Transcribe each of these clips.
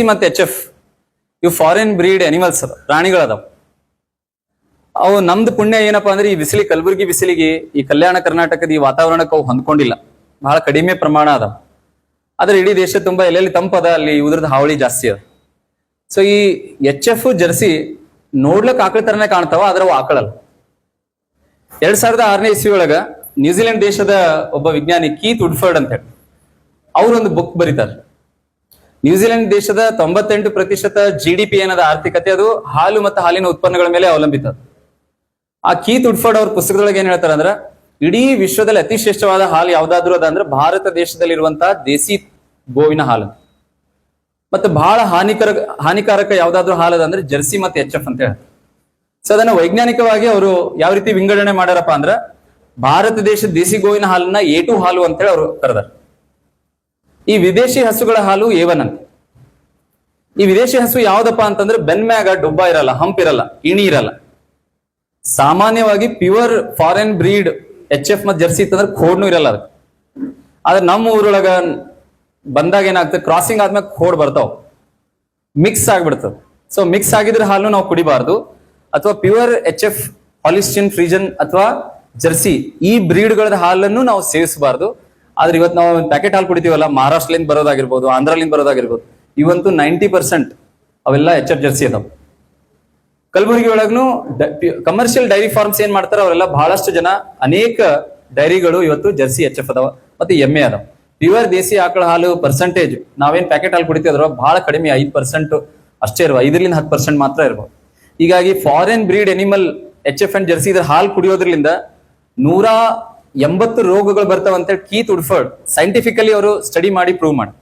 ಮತ್ತೆ HF ಇವು foreign bread animals ಪ್ರಾಣಿಗಳದಾವ. ಅವು ನಮ್ದು ಪುಣ್ಯ ಏನಪ್ಪಾ ಅಂದ್ರೆ ಈ ಬಿಸಿಲಿ ಕಲಬುರಗಿ ಬಿಸಿಲಿಗೆ ಈ ಕಲ್ಯಾಣ ಕರ್ನಾಟಕದ ಈ ವಾತಾವರಣಕ್ಕೆ ಅವು ಹೊಂದ್ಕೊಂಡಿಲ್ಲ, ಬಹಳ ಕಡಿಮೆ ಪ್ರಮಾಣ ಅದಾವ. ಆದ್ರೆ ಇಡೀ ದೇಶ ತುಂಬಾ ಎಲ್ಲೆಲ್ಲಿ ತಂಪದ ಅಲ್ಲಿ ಇದ್ರದ್ದು ಹಾವಳಿ ಜಾಸ್ತಿ ಅದ. ಸೊ ಈ HF ಜರ್ಸಿ ನೋಡ್ಲಕ್ ಆಕಳ ತರನೇ ಕಾಣ್ತಾವ, ಆದ್ರೆ ಅವು ಆಕಳಲ್ಲ. 2006ನೇ ಇಸ್ವಿ ಒಳಗ ನ್ಯೂಜಿಲೆಂಡ್ ದೇಶದ ಒಬ್ಬ ವಿಜ್ಞಾನಿ ಕೀತ್ ವುಡ್ಫರ್ಡ್ ಅಂತ ಹೇಳಿ ಅವ್ರೊಂದು ಬುಕ್ ಬರೀತಾರೆ. ನ್ಯೂಜಿಲೆಂಡ್ ದೇಶದ 98% GDP ಏನದ ಆರ್ಥಿಕತೆ ಅದು ಹಾಲು ಮತ್ತು ಹಾಲಿನ ಉತ್ಪನ್ನಗಳ ಮೇಲೆ ಅವಲಂಬಿತ. ಆ ಕೀತ್ ವುಡ್ಫರ್ಡ್ ಅವ್ರ ಪುಸ್ತಕದೊಳಗೆ ಏನ್ ಹೇಳ್ತಾರೆ ಅಂದ್ರೆ, ಇಡೀ ವಿಶ್ವದಲ್ಲಿ ಅತಿ ಶ್ರೇಷ್ಠವಾದ ಹಾಲು ಯಾವ್ದಾದ್ರು ಅದ ಅಂದ್ರೆ ಭಾರತ ದೇಶದಲ್ಲಿರುವಂತಹ ದೇಸಿ ಗೋವಿನ ಹಾಲು. ಮತ್ತೆ ಬಹಳ ಹಾನಿಕಾರಕ ಯಾವ್ದಾದ್ರು ಹಾಲದ ಅಂದ್ರೆ ಜರ್ಸಿ ಮತ್ತೆ HF ಅಂತ ಹೇಳಿ. ಸೊ ಅದನ್ನ ವೈಜ್ಞಾನಿಕವಾಗಿ ಅವರು ಯಾವ ರೀತಿ ವಿಂಗಡಣೆ ಮಾಡ್ಯಾರಪ್ಪ ಅಂದ್ರ, ಭಾರತ ದೇಶದ ದೇಸಿ ಗೋವಿನ ಹಾಲನ್ನ A2 ಹಾಲು ಅಂತೇಳಿ ಅವರು ಕರೆದಾರ. ಈ ವಿದೇಶಿ ಹಸುಗಳ ಹಾಲು A1 ಅಂತ. ಈ ವಿದೇಶಿ ಹಸು ಯಾವ್ದಪ್ಪ ಅಂತಂದ್ರೆ ಬೆನ್ಮ್ಯಾಗ ಡೊಬ್ಬ ಇರಲ್ಲ, ಹಂಪ್ ಇರಲ್ಲ, ಇಣಿ ಇರಲ್ಲ. ಸಾಮಾನ್ಯವಾಗಿ ಪ್ಯೂರ್ ಫಾರಿನ್ ಬ್ರೀಡ್ HF ಮತ್ತು ಜರ್ಸಿ ಇತ್ತಂದ್ರೆ ಖೋಡ್ನು ಇರಲ್ಲ ಅದಕ್ಕೆ. ಆದ್ರೆ ನಮ್ಮ ಊರೊಳಗ ಬಂದಾಗ ಏನಾಗ್ತದೆ, ಕ್ರಾಸಿಂಗ್ ಆದ್ಮೇಲೆ ಖೋಡ್ ಬರ್ತಾವ, ಮಿಕ್ಸ್ ಆಗ್ಬಿಡ್ತದೆ. ಸೊ ಮಿಕ್ಸ್ ಆಗಿದ್ರೆ ಹಾಲು ನಾವು ಕುಡಿಬಾರ್ದು. ಅಥವಾ ಪ್ಯೂರ್ HF ಹಾಲಿಸ್ಟಿನ್ ಫ್ರೀಜನ್ ಅಥವಾ ಜರ್ಸಿ ಈ ಬ್ರೀಡ್ಗಳ ಹಾಲನ್ನು ನಾವು ಸೇವಿಸಬಾರ್ದು. ಆದ್ರೆ ಇವತ್ತು ನಾವು ಪ್ಯಾಕೆಟ್ ಹಾಲು ಕುಡಿತೀವಲ್ಲ, ಮಹಾರಾಷ್ಟ್ರಲಿಂದ ಬರೋದಾಗಿರ್ಬೋದು, ಆಂಧ್ರಲಿಂದ ಬರೋದಾಗಿರ್ಬೋದು, ಇವಂತೂ 90% ಅವೆಲ್ಲ HF ಜರ್ಸಿ ಅದಾವ. ಕಲಬುರಗಿ ಒಳಗ್ನು ಕಮರ್ಷಿಯಲ್ ಡೈರಿ ಫಾರ್ಮ್ಸ್ ಏನ್ ಮಾಡ್ತಾರ ಅವರೆಲ್ಲ ಬಹಳಷ್ಟು ಜನ ಅನೇಕ ಡೈರಿಗಳು ಇವತ್ತು ಜರ್ಸಿ HF ಅದಾವ ಮತ್ತೆ ಎಮ್ಮೆ ಅದಾವ. ಪ್ಯೂರ್ ದೇಸಿ ಆಕಳ ಹಾಲು ಪರ್ಸೆಂಟೇಜ್ ನಾವೇನ್ ಪ್ಯಾಕೆಟ್ ಹಾಲು ಕುಡಿತೀವಿ ಅದ್ರ ಬಹಳ ಕಡಿಮೆ, 5% ಅಷ್ಟೇ ಇರುವ, 5ರಿಂದ 10% ಮಾತ್ರ ಇರ್ಬೋದು. ಹೀಗಾಗಿ foreign breed animal HF and Jersey ಇದ್ರ ಹಾಲು ಕುಡಿಯೋದ್ರಿಂದ 180 ರೋಗಗಳು ಬರ್ತಾವ ಅಂತೇಳಿ ಕೀತ್ ವುಡ್ಫರ್ಡ್ ಸೈಂಟಿಫಿಕಲಿ ಅವರು ಸ್ಟಡಿ ಮಾಡಿ ಪ್ರೂವ್ ಮಾಡಿ.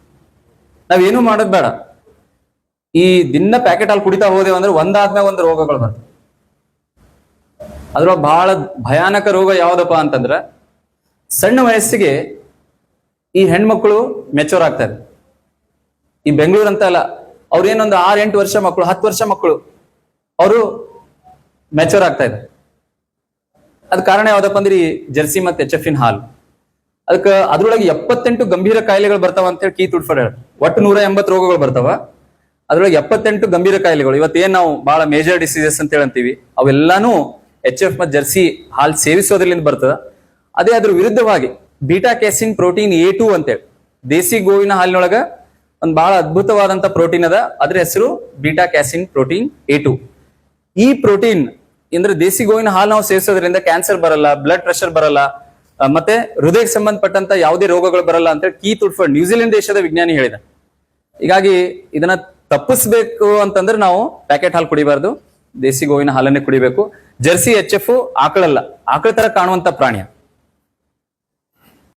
ನಾವೇನು ಮಾಡೋದ್ ಬೇಡ, ಈ ದಿನ ಪ್ಯಾಕೆಟ್ ಹಾಲು ಕುಡಿತಾ ಹೋದೇವ ಅಂದ್ರೆ ಒಂದಾದ್ಮೇಲೆ ಒಂದು ರೋಗಗಳು ಬರ್ತವೆ. ಅದ್ರ ಬಹಳ ಭಯಾನಕ ರೋಗ ಯಾವ್ದಪ್ಪ ಅಂತಂದ್ರ, ಸಣ್ಣ ವಯಸ್ಸಿಗೆ ಈ ಹೆಣ್ಮಕ್ಳು ಮೆಚೂರ್ ಆಗ್ತಾರೆ. ಈ ಬೆಂಗಳೂರು ಅಂತ ಅಲ್ಲ, ಅವ್ರೇನೊಂದು 6-8 ವರ್ಷ ಮಕ್ಕಳು, 10 ವರ್ಷ ಮಕ್ಕಳು ಅವರು ಮೆಚೂರ್ ಆಗ್ತಾ ಇದ್ದಾರೆ. ಅದ್ ಕಾರಣ ಯಾವ್ದಪ್ಪ ಅಂದ್ರೆ ಈ ಜರ್ಸಿ ಮತ್ತೆ HF ಹಾಲು. ಅದಕ್ಕೆ ಅದ್ರೊಳಗೆ 78 ಗಂಭೀರ ಕಾಯಿಲೆಗಳು ಬರ್ತಾವ ಅಂತ ಹೇಳಿ ಕೀತ್ ವುಡ್ಫರ್ಡ್ ಹೇಳ. ಒಟ್ಟು 180 ರೋಗಗಳು ಬರ್ತಾವ, ಅದ್ರೊಳಗೆ 78 ಗಂಭೀರ ಕಾಯಿಲೆಗಳು. ಇವತ್ತೇನ್ ನಾವು ಬಹಳ ಮೇಜರ್ ಡಿಸೀಸಸ್ ಅಂತ ಹೇಳಂತೀವಿ, ಅವೆಲ್ಲಾನು HF ಮತ್ತು ಜರ್ಸಿ ಹಾಲು ಸೇವಿಸೋದ್ರಿಂದ ಬರ್ತದ. ಅದೇ ಅದ್ರ ವಿರುದ್ಧವಾಗಿ ಬೀಟಾ ಕ್ಯಾಸಿನ್ ಪ್ರೋಟೀನ್ A2 ಅಂತೇಳಿ ದೇಸಿ ಗೋವಿನ ಹಾಲಿನೊಳಗ ಒಂದು ಬಹಳ ಅದ್ಭುತವಾದಂತ ಪ್ರೋಟೀನ್ ಅದ, ಅದ್ರ ಹೆಸರು ಬೀಟಾ ಕ್ಯಾಸಿನ್ ಪ್ರೋಟೀನ್ A2. ಈ ಪ್ರೋಟೀನ್ ಅಂದ್ರೆ ದೇಸಿ ಗೋವಿನ ಹಾಲು ನಾವು ಸೇವಿಸೋದ್ರಿಂದ ಕ್ಯಾನ್ಸರ್ ಬರಲ್ಲ, ಬ್ಲಡ್ ಪ್ರೆಷರ್ ಬರಲ್ಲ, ಮತ್ತೆ ಹೃದಯಕ್ಕೆ ಸಂಬಂಧಪಟ್ಟಂತ ಯಾವುದೇ ರೋಗಗಳು ಬರಲ್ಲ ಅಂತ ಕೀತ್ ವುಡ್ಫರ್ಡ್ ನ್ಯೂಜಿಲೆಂಡ್ ದೇಶದ ವಿಜ್ಞಾನಿ ಹೇಳಿದ. ಹೀಗಾಗಿ ಇದನ್ನ ತಪ್ಪಿಸ್ಬೇಕು ಅಂತಂದ್ರೆ ನಾವು ಪ್ಯಾಕೆಟ್ ಹಾಲು ಕುಡಿಬಾರ್ದು, ದೇಸಿ ಗೋವಿನ ಹಾಲನ್ನೇ ಕುಡಿಬೇಕು. ಜರ್ಸಿ HF ಆಕಳಲ್ಲ, ಆಕಳ ತರ ಕಾಣುವಂತ ಪ್ರಾಣಿ.